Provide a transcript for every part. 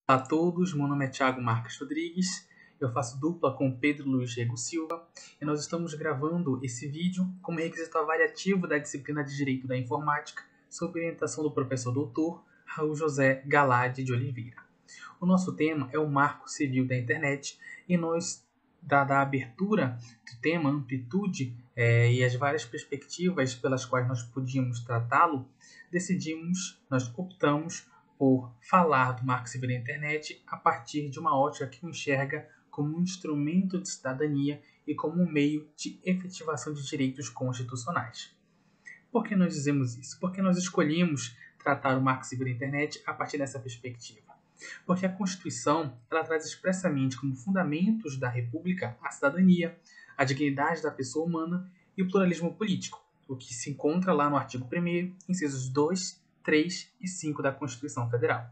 Olá a todos, meu nome é Thiago Marques Rodrigues, eu faço dupla com Pedro Luiz Rego Silva e nós estamos gravando esse vídeo como requisito avaliativo da disciplina de Direito da Informática sob orientação do professor doutor Raul José Galade de Oliveira. O nosso tema é o Marco Civil da Internet e nós, dada a abertura do tema, amplitude e as várias perspectivas pelas quais nós podíamos tratá-lo, nós optamos por falar do Marco Civil da Internet a partir de uma ótica que o enxerga como um instrumento de cidadania e como um meio de efetivação de direitos constitucionais. Por que nós dizemos isso? Porque nós escolhemos tratar o Marco Civil da Internet a partir dessa perspectiva. Porque a Constituição ela traz expressamente como fundamentos da República a cidadania, a dignidade da pessoa humana e o pluralismo político, o que se encontra lá no artigo 1º, incisos 2, 3 e 5 da Constituição Federal.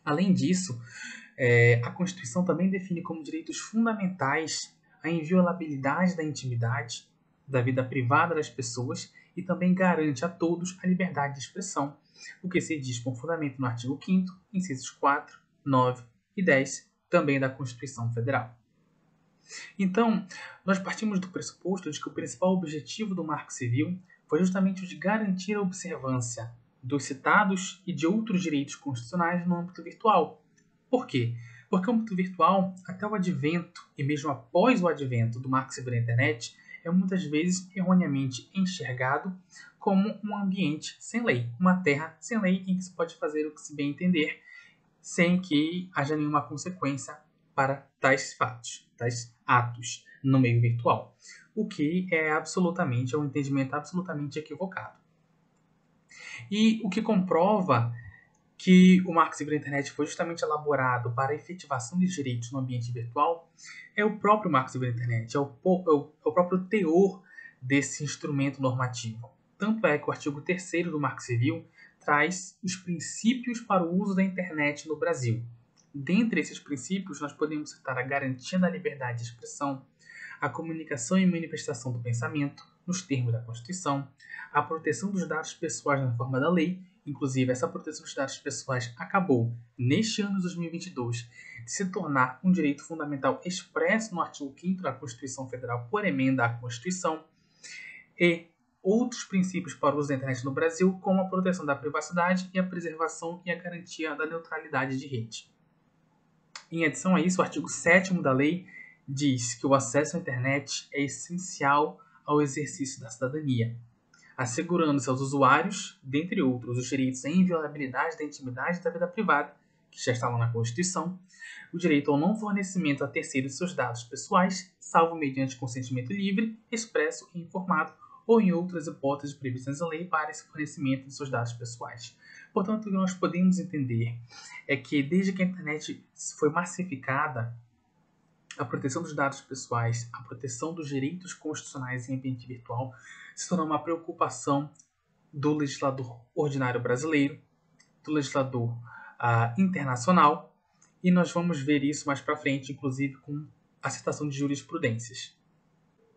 Além disso, a Constituição também define como direitos fundamentais a inviolabilidade da intimidade, da vida privada das pessoas e também garante a todos a liberdade de expressão, o que se diz com fundamento no artigo 5º, incisos 4, 9 e 10, também da Constituição Federal. Então, nós partimos do pressuposto de que o principal objetivo do Marco Civil foi justamente o de garantir a observância dos citados e de outros direitos constitucionais no âmbito virtual. Por quê? Porque o âmbito virtual, até o advento e mesmo após o advento do Marco Civil da Internet, é muitas vezes erroneamente enxergado como um ambiente sem lei, uma terra sem lei em que se pode fazer o que se bem entender, sem que haja nenhuma consequência para tais fatos, tais atos no meio virtual, o que é um entendimento absolutamente equivocado. E o que comprova que o Marco Civil da Internet foi justamente elaborado para a efetivação de direitos no ambiente virtual é o próprio Marco Civil da Internet, é o próprio teor desse instrumento normativo. Tanto é que o artigo 3º do Marco Civil traz os princípios para o uso da internet no Brasil. Dentre esses princípios, nós podemos citar a garantia da liberdade de expressão, a comunicação e manifestação do pensamento, nos termos da Constituição, a proteção dos dados pessoais na forma da lei. Inclusive, essa proteção dos dados pessoais acabou, neste ano de 2022, de se tornar um direito fundamental expresso no artigo 5º da Constituição Federal por emenda à Constituição, e outros princípios para o uso da internet no Brasil, como a proteção da privacidade e a preservação e a garantia da neutralidade de rede. Em adição a isso, o artigo 7º da lei diz que o acesso à internet é essencial ao exercício da cidadania, assegurando-se aos usuários, dentre outros, os direitos à inviolabilidade da intimidade e da vida privada, que já estavam na Constituição, o direito ao não fornecimento a terceiros de seus dados pessoais, salvo mediante consentimento livre, expresso e informado, ou em outras hipóteses previstas em lei para esse fornecimento de seus dados pessoais. Portanto, o que nós podemos entender é que, desde que a internet foi massificada, a proteção dos dados pessoais, a proteção dos direitos constitucionais em ambiente virtual se tornou uma preocupação do legislador ordinário brasileiro, do legislador internacional, e nós vamos ver isso mais para frente, inclusive com a citação de jurisprudências.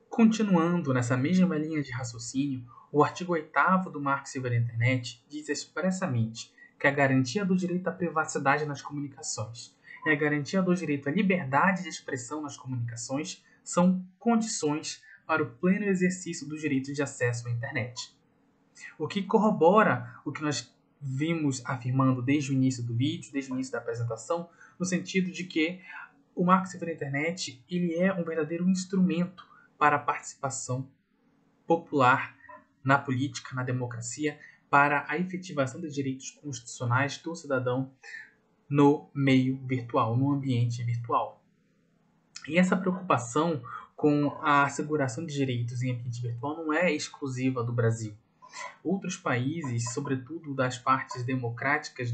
Continuando nessa mesma linha de raciocínio, o artigo 8º do Marco Civil da Internet diz expressamente que a garantia do direito à privacidade nas comunicações e a garantia do direito à liberdade de expressão nas comunicações são condições para o pleno exercício do direito de acesso à internet. O que corrobora o que nós vimos afirmando desde o início do vídeo, desde o início da apresentação, no sentido de que o Marco Civil da Internet ele é um verdadeiro instrumento para a participação popular na política, na democracia, para a efetivação dos direitos constitucionais do cidadão no meio virtual, no ambiente virtual. E essa preocupação com a asseguração de direitos em ambiente virtual não é exclusiva do Brasil. Outros países, sobretudo das partes democráticas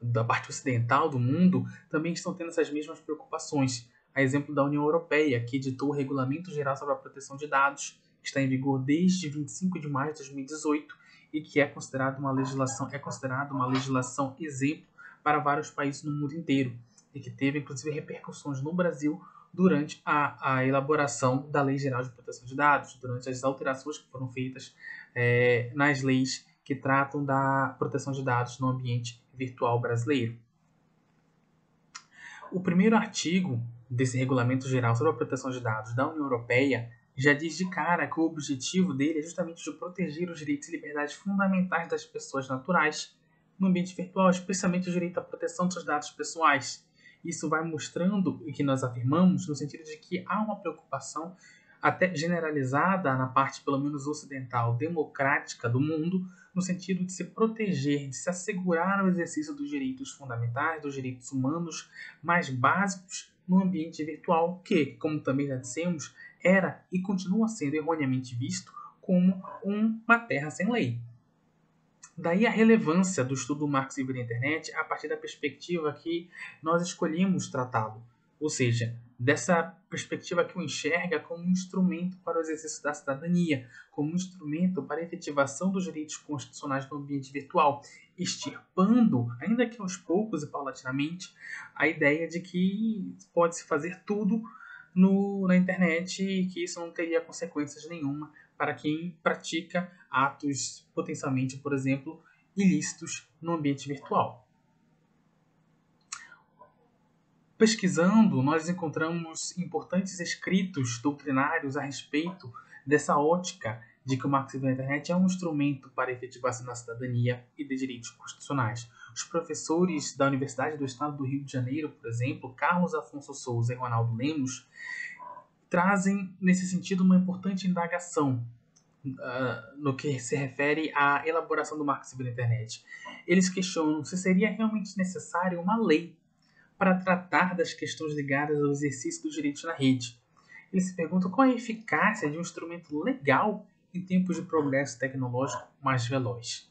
da parte ocidental do mundo, também estão tendo essas mesmas preocupações. A exemplo da União Europeia, que editou o Regulamento Geral sobre a Proteção de Dados, que está em vigor desde 25 de maio de 2018 e que é considerada uma legislação exemplo para vários países no mundo inteiro e que teve inclusive repercussões no Brasil durante a elaboração da Lei Geral de Proteção de Dados, durante as alterações que foram feitas nas leis que tratam da proteção de dados no ambiente virtual brasileiro. O primeiro artigo desse Regulamento Geral sobre a Proteção de Dados da União Europeia já diz de cara que o objetivo dele é justamente de proteger os direitos e liberdades fundamentais das pessoas naturais no ambiente virtual, especialmente o direito à proteção dos seus dados pessoais. Isso vai mostrando o que nós afirmamos no sentido de que há uma preocupação até generalizada na parte, pelo menos ocidental, democrática do mundo, no sentido de se proteger, de se assegurar o exercício dos direitos fundamentais, dos direitos humanos mais básicos no ambiente virtual, que, como também já dissemos, era e continua sendo erroneamente visto como uma terra sem lei. Daí a relevância do estudo do Marco Civil da Internet a partir da perspectiva que nós escolhemos tratá-lo, ou seja, dessa perspectiva que o enxerga como um instrumento para o exercício da cidadania, como um instrumento para a efetivação dos direitos constitucionais no ambiente virtual, extirpando, ainda que aos poucos e paulatinamente, a ideia de que pode-se fazer tudo na internet e que isso não teria consequências nenhuma para quem pratica atos potencialmente, por exemplo, ilícitos no ambiente virtual. Pesquisando, nós encontramos importantes escritos doutrinários a respeito dessa ótica de que o Marco Civil da Internet é um instrumento para a efetivação da cidadania e de direitos constitucionais. Os professores da Universidade do Estado do Rio de Janeiro, por exemplo, Carlos Afonso Souza e Ronaldo Lemos, trazem, nesse sentido, uma importante indagação no que se refere à elaboração do Marco Civil da Internet. Eles questionam se seria realmente necessário uma lei para tratar das questões ligadas ao exercício dos direitos na rede. Eles se perguntam qual é a eficácia de um instrumento legal em tempos de progresso tecnológico mais veloz.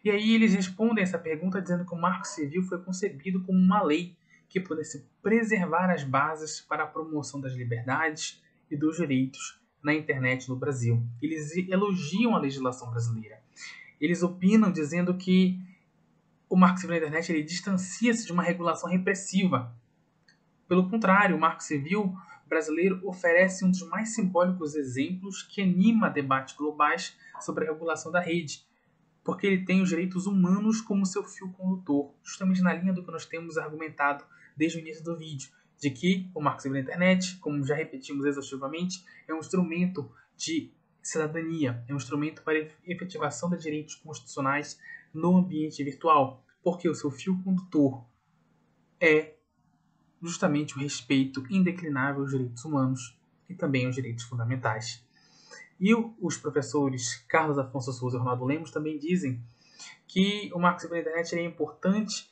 E aí eles respondem essa pergunta dizendo que o Marco Civil foi concebido como uma lei que pudesse preservar as bases para a promoção das liberdades e dos direitos na internet no Brasil. Eles elogiam a legislação brasileira. Eles opinam dizendo que o Marco Civil da Internet ele distancia-se de uma regulação repressiva. Pelo contrário, o Marco Civil brasileiro oferece um dos mais simbólicos exemplos que anima debates globais sobre a regulação da rede, porque ele tem os direitos humanos como seu fio condutor, justamente na linha do que nós temos argumentado desde o início do vídeo, de que o Marco Civil da Internet, como já repetimos exaustivamente, é um instrumento de cidadania, é um instrumento para a efetivação de direitos constitucionais no ambiente virtual, porque o seu fio condutor é justamente o respeito indeclinável aos direitos humanos e também aos direitos fundamentais. E os professores Carlos Afonso Souza e Ronaldo Lemos também dizem que o Marco Civil da Internet é importante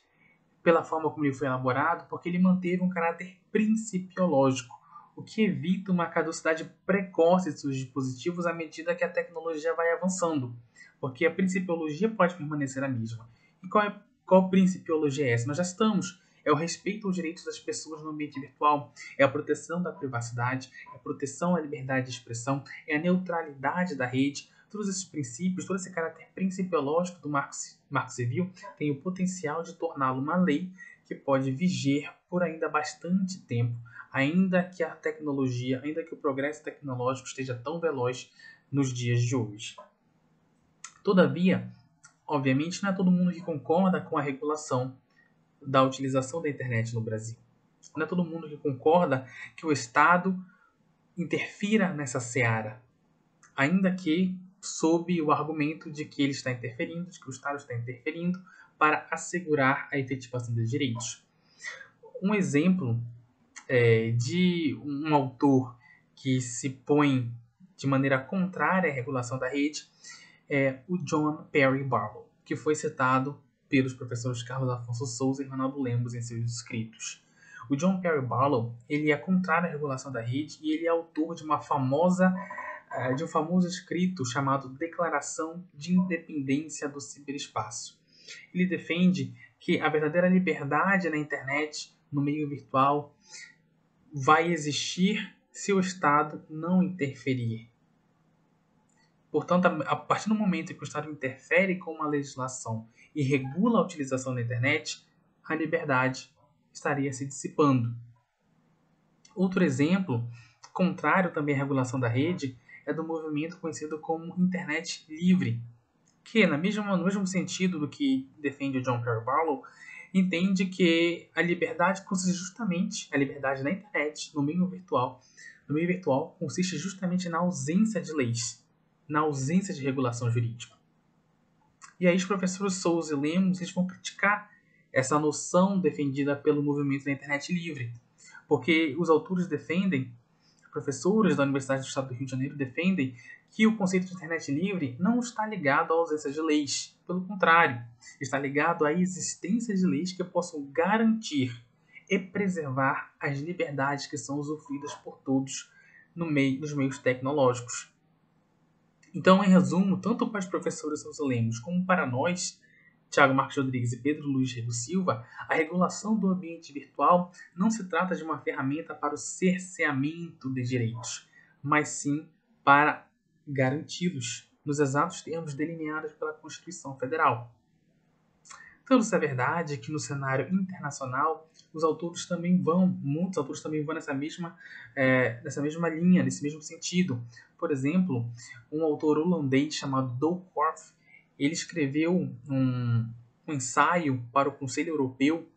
pela forma como ele foi elaborado, porque ele manteve um caráter principiológico, o que evita uma caducidade precoce de seus dispositivos à medida que a tecnologia vai avançando, porque a principiologia pode permanecer a mesma. E qual principiologia é essa? Nós já estamos. É o respeito aos direitos das pessoas no ambiente virtual, é a proteção da privacidade, é a proteção à liberdade de expressão, é a neutralidade da rede. Todos esses princípios, todo esse caráter principiológico do Marco Civil tem o potencial de torná-lo uma lei que pode viger por ainda bastante tempo, ainda que a tecnologia, ainda que o progresso tecnológico esteja tão veloz nos dias de hoje. Todavia, obviamente, não é todo mundo que concorda com a regulação da utilização da internet no Brasil. Não é todo mundo que concorda que o Estado interfira nessa seara, ainda que sob o argumento de que ele está interferindo, de que o Estado está interferindo para assegurar a efetivação dos direitos. Um exemplo de um autor que se põe de maneira contrária à regulação da rede é o John Perry Barlow, que foi citado pelos professores Carlos Afonso Souza e Ronaldo Lemos em seus escritos. O John Perry Barlow ele é contrário à regulação da rede e ele é autor de um famoso escrito chamado Declaração de Independência do Ciberespaço. Ele defende que a verdadeira liberdade na internet, no meio virtual, vai existir se o Estado não interferir. Portanto, a partir do momento em que o Estado interfere com uma legislação e regula a utilização da internet, a liberdade estaria se dissipando. Outro exemplo, contrário também à regulação da rede, é do movimento conhecido como Internet Livre, que, no mesmo sentido do que defende o John Perry Barlow, entende que a liberdade consiste justamente, a liberdade na internet, no meio virtual, consiste justamente na ausência de leis, na ausência de regulação jurídica. E aí os professores Souza e Lemos eles vão criticar essa noção defendida pelo movimento da internet livre, porque os autores defendem, professores da Universidade do Estado do Rio de Janeiro defendem que o conceito de internet livre não está ligado à ausência de leis. Pelo contrário, está ligado à existência de leis que possam garantir e preservar as liberdades que são usufruídas por todos nos meios tecnológicos. Então, em resumo, tanto para os professores Souza Lemos como para nós, Thiago Marques Rodrigues e Pedro Luiz Rego Silva, a regulação do ambiente virtual não se trata de uma ferramenta para o cerceamento de direitos, mas sim para garanti-los nos exatos termos delineados pela Constituição Federal. Tanto é verdade que no cenário internacional, muitos autores também vão nessa mesma linha, nesse mesmo sentido. Por exemplo, um autor holandês chamado Doug Korff, ele escreveu um ensaio para o Conselho Europeu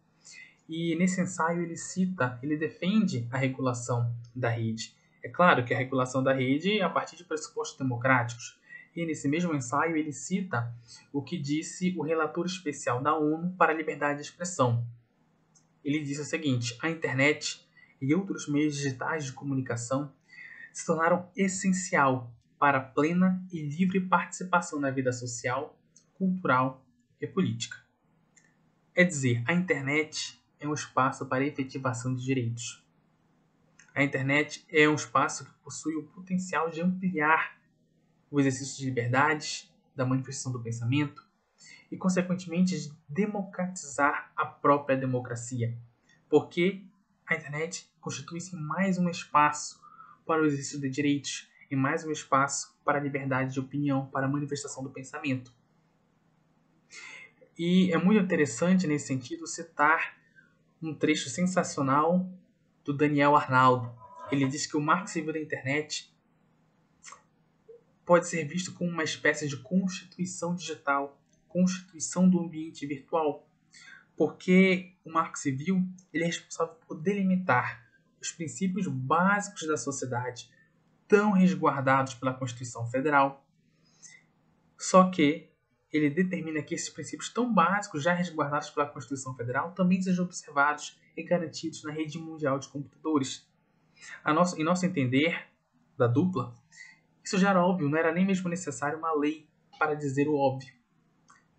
e nesse ensaio ele defende a regulação da rede. É claro que a regulação da rede é a partir de pressupostos democráticos. E nesse mesmo ensaio ele cita o que disse o relator especial da ONU para a liberdade de expressão. Ele disse o seguinte: a internet e outros meios digitais de comunicação se tornaram essencial para a plena e livre participação na vida social, cultural e política. É dizer, a internet é um espaço para a efetivação de direitos. A internet é um espaço que possui o potencial de ampliar o exercício de liberdades, da manifestação do pensamento e, consequentemente, de democratizar a própria democracia, porque a internet constitui-se mais um espaço para o exercício de direitos e mais um espaço para a liberdade de opinião, para a manifestação do pensamento. E é muito interessante, nesse sentido, citar um trecho sensacional do Daniel Arnaldo. Ele diz que o Marco Civil da Internet pode ser visto como uma espécie de constituição digital, constituição do ambiente virtual, porque o Marco Civil ele é responsável por delimitar os princípios básicos da sociedade, tão resguardados pela Constituição Federal, só que ele determina que esses princípios tão básicos, já resguardados pela Constituição Federal, também sejam observados e garantidos na rede mundial de computadores. Em nosso entender, da dupla, isso já era óbvio, não era nem mesmo necessário uma lei para dizer o óbvio.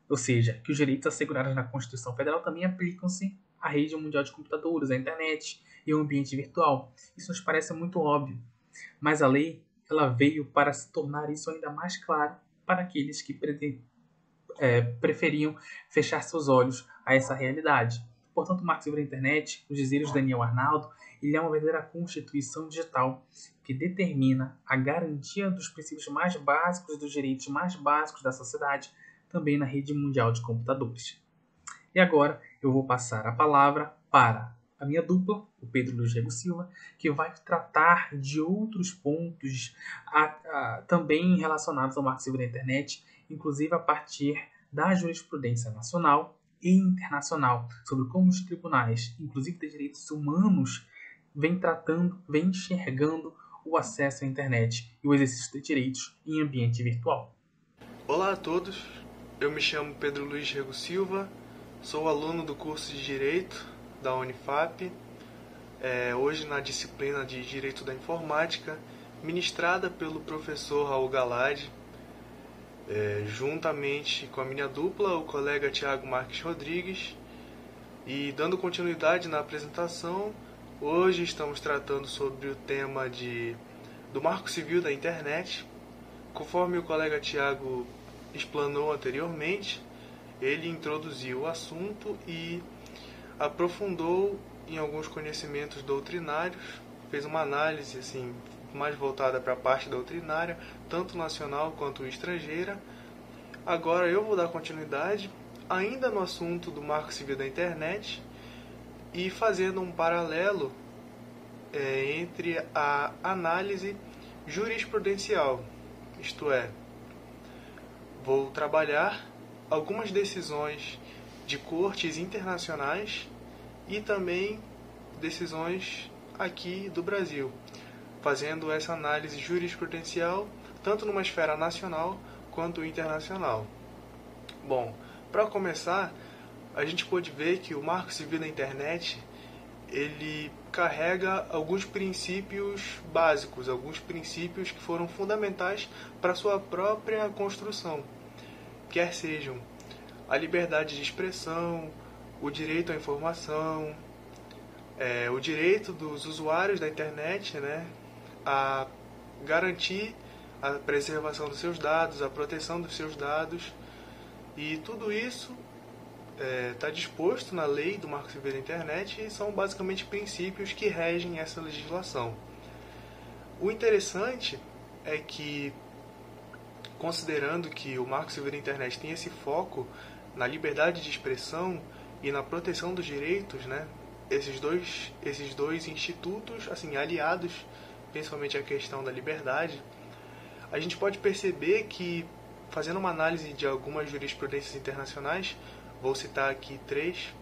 Ou seja, que os direitos assegurados na Constituição Federal também aplicam-se à rede mundial de computadores, à internet e ao ambiente virtual. Isso nos parece muito óbvio, mas a lei ela veio para se tornar isso ainda mais claro para aqueles que preferiam fechar seus olhos a essa realidade. Portanto, o Marco Civil da Internet, os dizeres de Daniel Arnaldo, ele é uma verdadeira constituição digital que determina a garantia dos princípios mais básicos, dos direitos mais básicos da sociedade, também na rede mundial de computadores. E agora eu vou passar a palavra para a minha dupla, o Pedro Luiz Rego Silva, que vai tratar de outros pontos também relacionados ao Marco Civil da Internet, inclusive a partir da jurisprudência nacional e internacional, sobre como os tribunais, inclusive de direitos humanos, vêm enxergando o acesso à internet e o exercício de direitos em ambiente virtual. Olá a todos, eu me chamo Pedro Luiz Rego Silva, sou aluno do curso de Direito da Unifap, hoje na disciplina de Direito da Informática, ministrada pelo professor Raul Galadi, juntamente com a minha dupla, o colega Thiago Marques Rodrigues. E dando continuidade na apresentação, hoje estamos tratando sobre o tema do Marco Civil da Internet. Conforme o colega Thiago explanou anteriormente, ele introduziu o assunto e aprofundou em alguns conhecimentos doutrinários, fez uma análise assim, mais voltada para a parte doutrinária, tanto nacional quanto estrangeira. Agora eu vou dar continuidade, ainda no assunto do Marco Civil da Internet, e fazendo um paralelo entre a análise jurisprudencial, isto é, vou trabalhar algumas decisões de cortes internacionais e também decisões aqui do Brasil, fazendo essa análise jurisprudencial tanto numa esfera nacional quanto internacional. Bom, para começar, a gente pode ver que o Marco Civil da Internet ele carrega alguns princípios básicos, alguns princípios que foram fundamentais para sua própria construção, quer sejam a liberdade de expressão, o direito à informação, o direito dos usuários da internet, né, a garantir a preservação dos seus dados, a proteção dos seus dados, e tudo isso está disposto na lei do Marco Civil da Internet e são basicamente princípios que regem essa legislação. O interessante é que, considerando que o Marco Civil da Internet tem esse foco na liberdade de expressão e na proteção dos direitos, né, esses dois institutos, assim, aliados, principalmente a questão da liberdade, a gente pode perceber que, fazendo uma análise de algumas jurisprudências internacionais, vou citar aqui 3,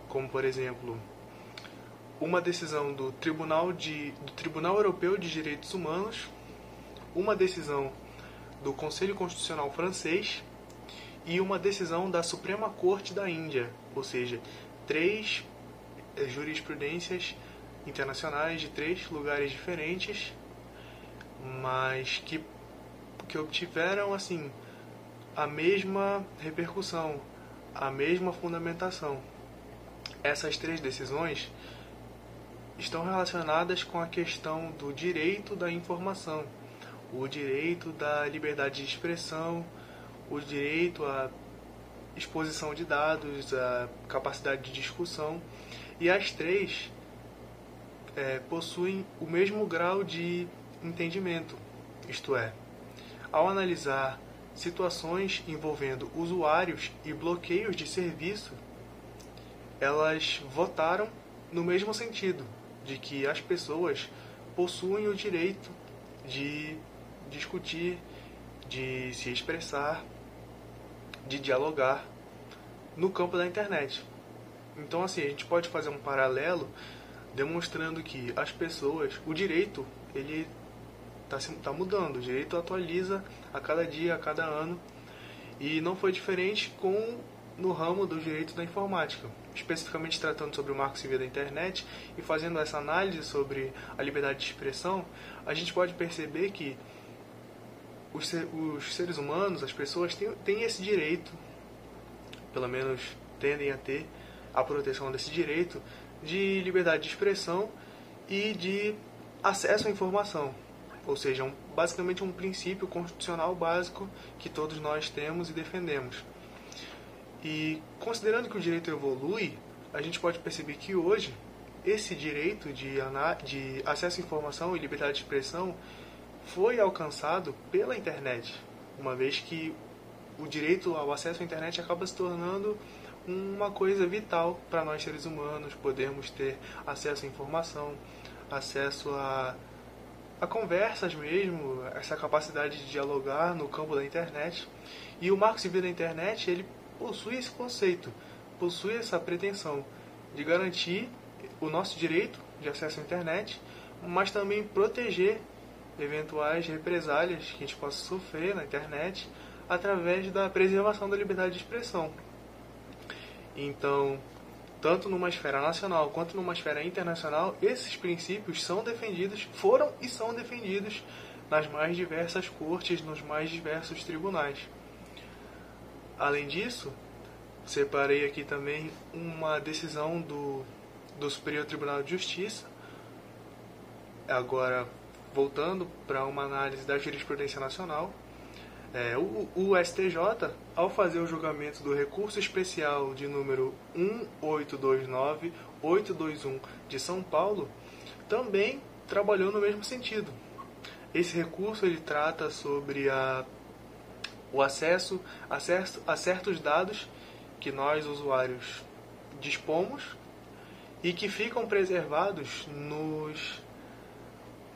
como por exemplo, uma decisão do Tribunal Europeu de Direitos Humanos, uma decisão do Conselho Constitucional francês e uma decisão da Suprema Corte da Índia, ou seja, 3 jurisprudências internacionais de 3 lugares diferentes, mas que obtiveram assim a mesma repercussão, a mesma fundamentação. Essas 3 decisões estão relacionadas com a questão do direito da informação, o direito da liberdade de expressão, o direito à exposição de dados, a capacidade de discussão, e as 3 possuem o mesmo grau de entendimento, isto é, ao analisar situações envolvendo usuários e bloqueios de serviço, elas votaram no mesmo sentido, de que as pessoas possuem o direito de discutir, de se expressar, de dialogar no campo da internet. Então, assim, a gente pode fazer um paralelo demonstrando que as pessoas, o direito, ele está mudando, o direito atualiza a cada dia, a cada ano, e não foi diferente no ramo do direito da informática, especificamente tratando sobre o Marco Civil da Internet e fazendo essa análise sobre a liberdade de expressão. A gente pode perceber que os seres humanos, as pessoas, têm esse direito, pelo menos tendem a ter a proteção desse direito de liberdade de expressão e de acesso à informação. Ou seja, basicamente um princípio constitucional básico que todos nós temos e defendemos. E considerando que o direito evolui, a gente pode perceber que hoje esse direito de acesso à informação e liberdade de expressão foi alcançado pela internet, uma vez que o direito ao acesso à internet acaba se tornando uma coisa vital para nós seres humanos, podermos ter acesso à informação, acesso a conversas mesmo, essa capacidade de dialogar no campo da internet. E o Marco Civil da Internet, ele possui esse conceito, possui essa pretensão de garantir o nosso direito de acesso à internet, mas também proteger eventuais represálias que a gente possa sofrer na internet através da preservação da liberdade de expressão. Então, tanto numa esfera nacional quanto numa esfera internacional, esses princípios foram e são defendidos nas mais diversas cortes, nos mais diversos tribunais. Além disso, separei aqui também uma decisão do Superior Tribunal de Justiça, agora voltando para uma análise da jurisprudência nacional. O STJ, ao fazer o julgamento do recurso especial de número 1829821 de São Paulo, também trabalhou no mesmo sentido. Esse recurso ele trata sobre o acesso a certos dados que nós, usuários, dispomos e que ficam preservados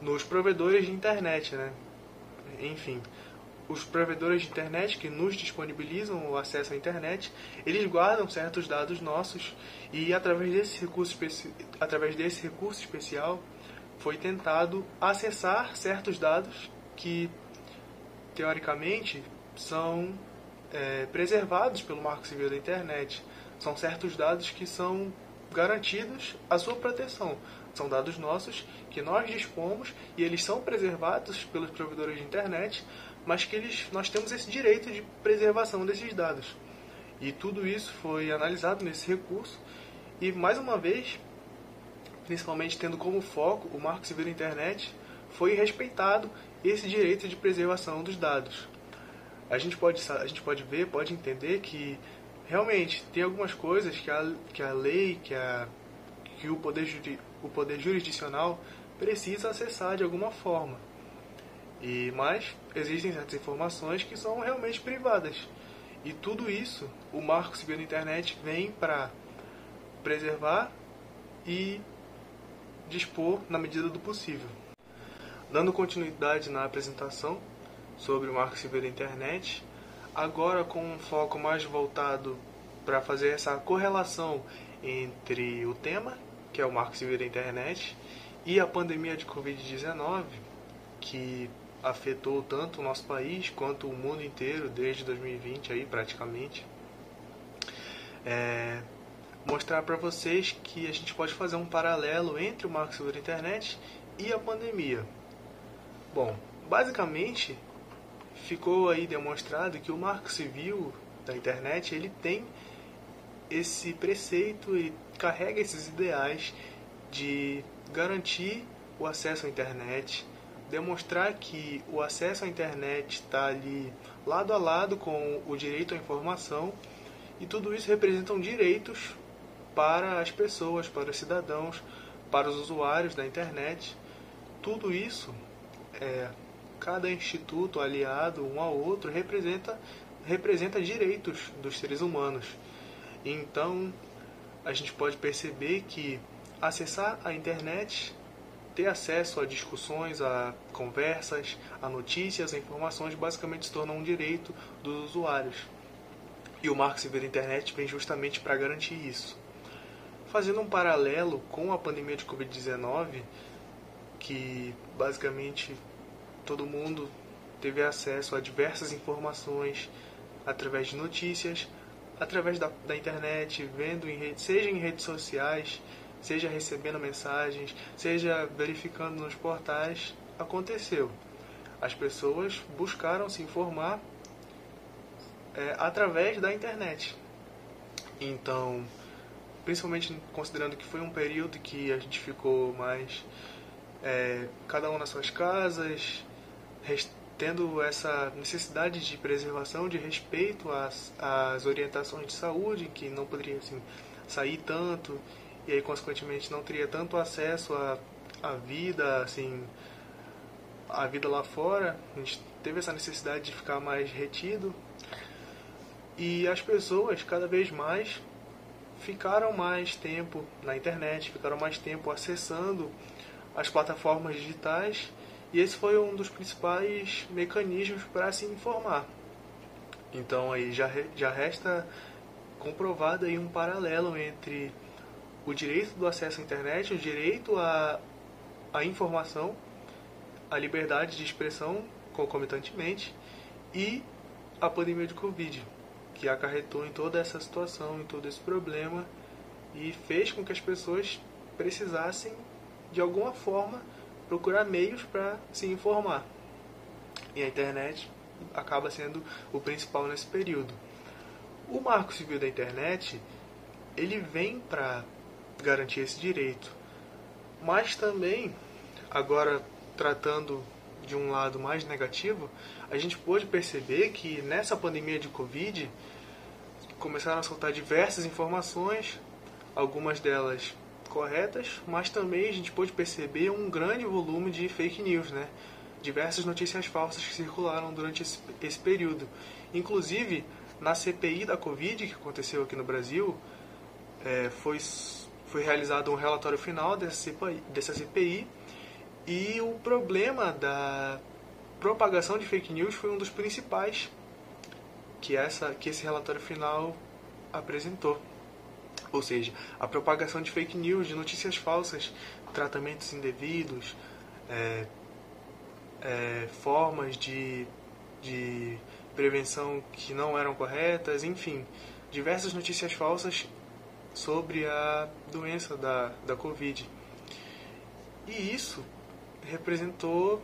nos provedores de internet, né? Enfim, os provedores de internet que nos disponibilizam o acesso à internet, eles guardam certos dados nossos e através desse recurso especial foi tentado acessar certos dados que, teoricamente, são preservados pelo Marco Civil da Internet. São certos dados que são garantidos a sua proteção. São dados nossos que nós dispomos e eles são preservados pelos provedores de internet, mas que nós temos esse direito de preservação desses dados. E tudo isso foi analisado nesse recurso e, mais uma vez, principalmente tendo como foco o Marco Civil da Internet, foi respeitado esse direito de preservação dos dados. A gente pode ver, pode entender que realmente tem algumas coisas que a lei, que o poder jurisdicional precisa acessar de alguma forma. Mas existem certas informações que são realmente privadas. E tudo isso, o Marco Civil da Internet vem para preservar e dispor na medida do possível. Dando continuidade na apresentação sobre o Marco Civil da Internet, agora com um foco mais voltado para fazer essa correlação entre o tema, que é o Marco Civil da Internet, e a pandemia de Covid-19, que afetou tanto o nosso país quanto o mundo inteiro desde 2020 aí praticamente. Mostrar para vocês que a gente pode fazer um paralelo entre o Marco Civil da Internet e a pandemia. Bom, basicamente ficou aí demonstrado que o Marco Civil da Internet ele tem esse preceito, ele carrega esses ideais de garantir o acesso à internet, demonstrar que o acesso à internet está ali lado a lado com o direito à informação, e tudo isso representam direitos para as pessoas, para os cidadãos, para os usuários da internet. Tudo isso, cada instituto aliado um ao outro representa direitos dos seres humanos. Então, a gente pode perceber que acessar a internet, ter acesso a discussões, a conversas, a notícias, a informações, basicamente se torna um direito dos usuários. E o Marco Civil da Internet vem justamente para garantir isso. Fazendo um paralelo com a pandemia de Covid-19, que basicamente todo mundo teve acesso a diversas informações através de notícias, através da internet, vendo seja em redes sociais, seja recebendo mensagens, seja verificando nos portais, aconteceu. As pessoas buscaram se informar através da internet. Então, principalmente considerando que foi um período que a gente ficou mais cada um nas suas casas, tendo essa necessidade de preservação, de respeito às orientações de saúde, que não poderia assim, sair tanto, e aí consequentemente não teria tanto acesso à vida, assim, à vida lá fora. A gente teve essa necessidade de ficar mais retido, e as pessoas cada vez mais ficaram mais tempo na internet, ficaram mais tempo acessando as plataformas digitais, e esse foi um dos principais mecanismos para se informar. Então aí já resta comprovado aí um paralelo entre o direito do acesso à internet, o direito à informação, a liberdade de expressão concomitantemente, e a pandemia de Covid, que acarretou em toda essa situação, em todo esse problema, e fez com que as pessoas precisassem, de alguma forma, procurar meios para se informar. E a internet acaba sendo o principal nesse período. O Marco Civil da Internet, ele vem para garantir esse direito. Mas também, agora tratando de um lado mais negativo, a gente pôde perceber que nessa pandemia de Covid começaram a soltar diversas informações, algumas delas corretas, mas também a gente pôde perceber um grande volume de fake news, né? Diversas notícias falsas que circularam durante esse período. Inclusive, na CPI da Covid, que aconteceu aqui no Brasil, foi realizado um relatório final dessa CPI, e o problema propagação de fake news foi um dos principais que esse relatório final apresentou. Ou seja, a propagação de fake news, de notícias falsas, tratamentos indevidos, formas de prevenção que não eram corretas, enfim, diversas notícias falsas sobre a doença da Covid. E isso representou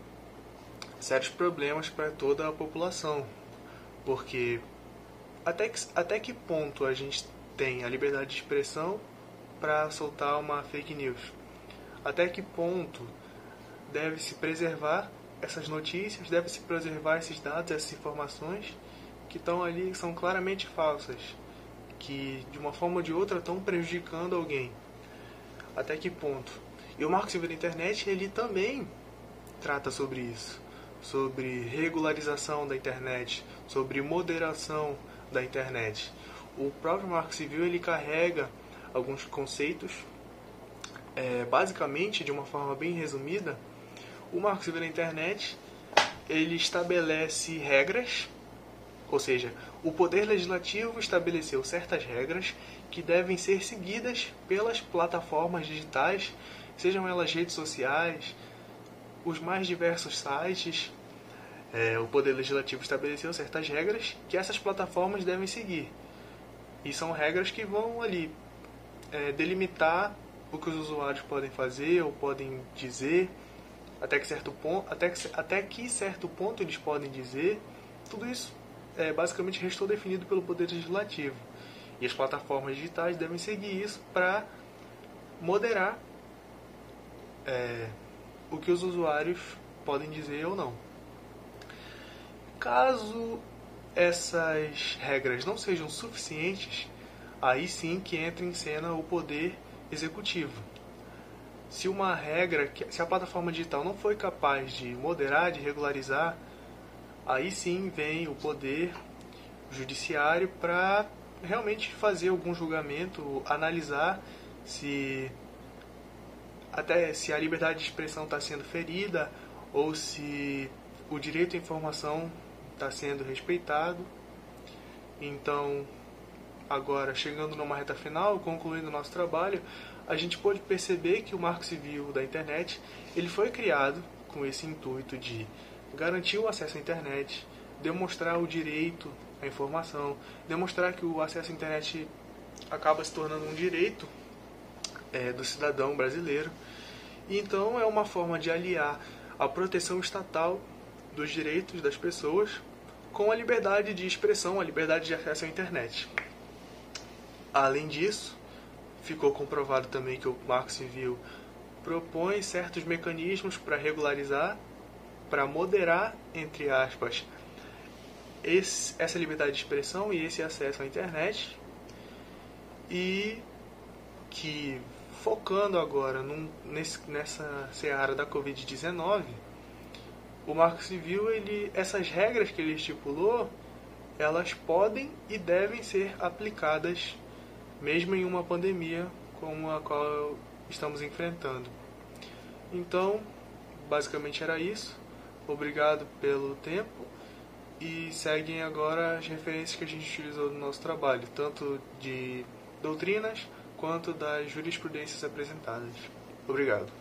sérios problemas para toda a população, porque até que ponto a gente tem a liberdade de expressão para soltar uma fake news? Até que ponto deve-se preservar essas notícias, deve-se preservar esses dados, essas informações que estão ali, que são claramente falsas, que de uma forma ou de outra estão prejudicando alguém? Até que ponto? E o Marco Civil da Internet, ele também trata sobre isso, sobre regularização da internet, sobre moderação da internet. O próprio Marco Civil, ele carrega alguns conceitos, basicamente, de uma forma bem resumida. O Marco Civil da Internet, ele estabelece regras, ou seja, o Poder Legislativo estabeleceu certas regras que devem ser seguidas pelas plataformas digitais, sejam elas redes sociais, os mais diversos sites. O Poder Legislativo estabeleceu certas regras que essas plataformas devem seguir. E são regras que vão ali delimitar o que os usuários podem fazer ou podem dizer, até que certo ponto eles podem dizer. Tudo isso basicamente restou definido pelo Poder Legislativo. E as plataformas digitais devem seguir isso para moderar o que os usuários podem dizer ou não. Caso essas regras não sejam suficientes, aí sim que entra em cena o Poder Executivo. Se a plataforma digital não foi capaz de moderar, de regularizar, aí sim vem o Poder Judiciário para realmente fazer algum julgamento, analisar se a liberdade de expressão está sendo ferida ou se o direito à informação está sendo respeitado. Então, agora, chegando numa reta final, concluindo o nosso trabalho, a gente pode perceber que o Marco Civil da Internet ele foi criado com esse intuito de garantir o acesso à internet, demonstrar o direito à informação, demonstrar que o acesso à internet acaba se tornando um direito do cidadão brasileiro. E então é uma forma de aliar a proteção estatal dos direitos das pessoas com a liberdade de expressão, a liberdade de acesso à internet. Além disso, ficou comprovado também que o Marco Civil propõe certos mecanismos para regularizar, para moderar, entre aspas, essa liberdade de expressão e esse acesso à internet, e que, focando agora nessa seara da Covid-19, o Marco Civil, essas regras que ele estipulou, elas podem e devem ser aplicadas mesmo em uma pandemia como a qual estamos enfrentando. Então, basicamente era isso. Obrigado pelo tempo e seguem agora as referências que a gente utilizou no nosso trabalho, tanto de doutrinas quanto das jurisprudências apresentadas. Obrigado.